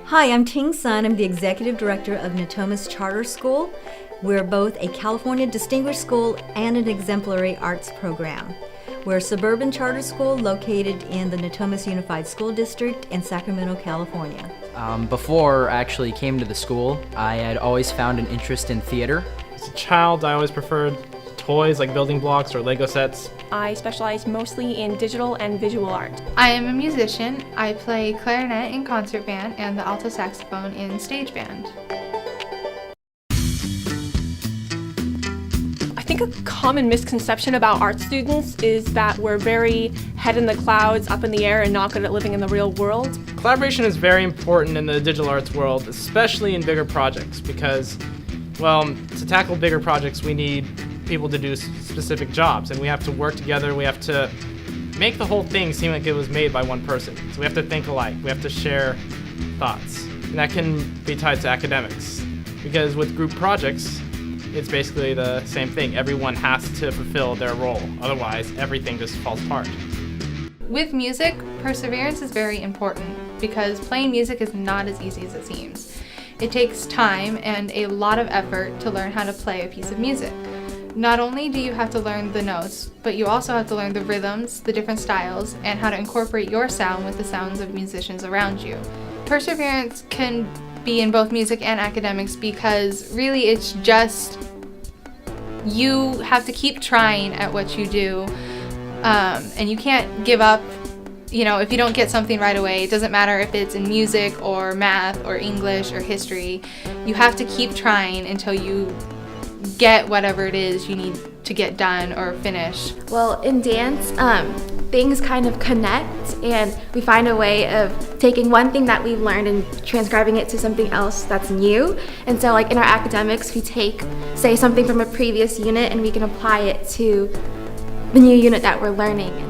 Hi, I'm Ting Sun. I'm the Executive Director of Natomas Charter School. We're both a California Distinguished School and an Exemplary Arts program. We're a suburban charter school located in the Natomas Unified School District in Sacramento, California. Before I actually came to the school, I had always found an interest in theater. As a child, I always preferred toys like building blocks or Lego sets. I specialize mostly in digital and visual art. I am a musician. I play clarinet in concert band and the alto saxophone in stage band. I think a common misconception about art students is that we're very head in the clouds, up in the air, and not good at living in the real world. Collaboration is very important in the digital arts world, especially in bigger projects, because, well, to tackle bigger projects, we need people to do specific jobs, and we have to work together. We have to make the whole thing seem like it was made by one person. So we have to think alike. We have to share thoughts. And that can be tied to academics, because with group projects, it's basically the same thing. Everyone has to fulfill their role. Otherwise, everything just falls apart. With music, perseverance is very important because playing music is not as easy as it seems. It takes time and a lot of effort to learn how to play a piece of music. Not only do you have to learn the notes, but you also have to learn the rhythms, the different styles, and how to incorporate your sound with the sounds of musicians around you. Perseverance can be in both music and academics because really it's just you have to keep trying at what you do, and you can't give up. You know, if you don't get something right away, it doesn't matter if it's in music or math or English or history, you have to keep trying until you get whatever it is you need to get done or finish. Well, in dance, things kind of connect, and we find a way of taking one thing that we've learned and transcribing it to something else that's new. And so like in our academics, we take, say, something from a previous unit and we can apply it to the new unit that we're learning.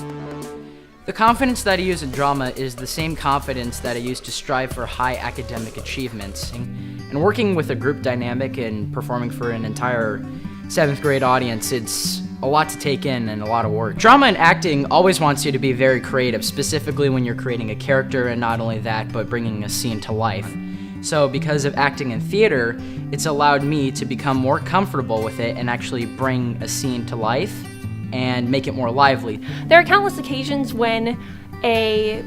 The confidence that I use in drama is the same confidence that I use to strive for high academic achievements. And working with a group dynamic and performing for an entire 7th grade audience, it's a lot to take in and a lot of work. Drama and acting always wants you to be very creative, specifically when you're creating a character, and not only that, but bringing a scene to life. So because of acting in theater, it's allowed me to become more comfortable with it and actually bring a scene to life and make it more lively. There are countless occasions when a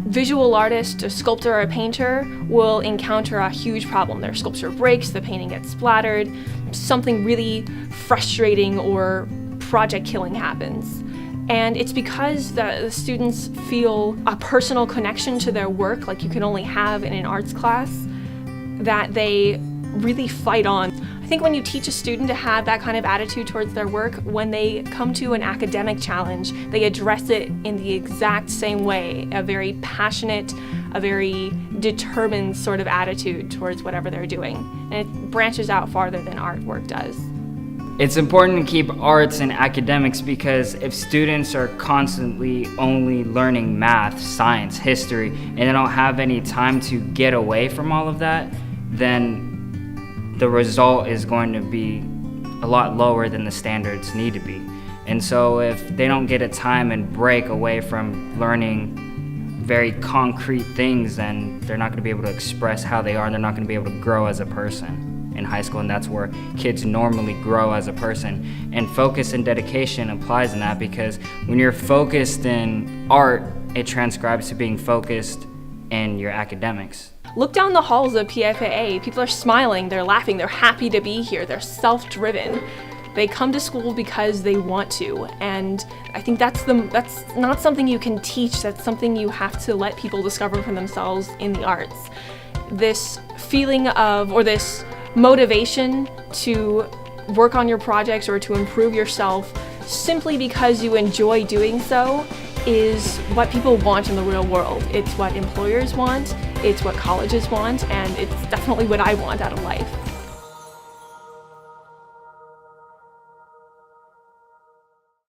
visual artist, a sculptor, or a painter will encounter a huge problem. Their sculpture breaks, the painting gets splattered, something really frustrating or project killing happens. And it's because the students feel a personal connection to their work like you can only have in an arts class that they really fight on. I think when you teach a student to have that kind of attitude towards their work, when they come to an academic challenge, they address it in the exact same way, a very passionate, a very determined sort of attitude towards whatever they're doing. And it branches out farther than artwork does. It's important to keep arts and academics because if students are constantly only learning math, science, history, and they don't have any time to get away from all of that, then the result is going to be a lot lower than the standards need to be. And so if they don't get a time and break away from learning very concrete things, then they're not going to be able to express how they are, and they're not going to be able to grow as a person in high school, and that's where kids normally grow as a person. And focus and dedication applies in that, because when you're focused in art, it transcribes to being focused in your academics. Look down the halls of PFAA. People are smiling, they're laughing, they're happy to be here, they're self-driven. They come to school because they want to, and I think that's not something you can teach, that's something you have to let people discover for themselves in the arts. This feeling of, or this motivation to work on your projects or to improve yourself simply because you enjoy doing so is what people want in the real world. It's what employers want, it's what colleges want, and it's definitely what I want out of life.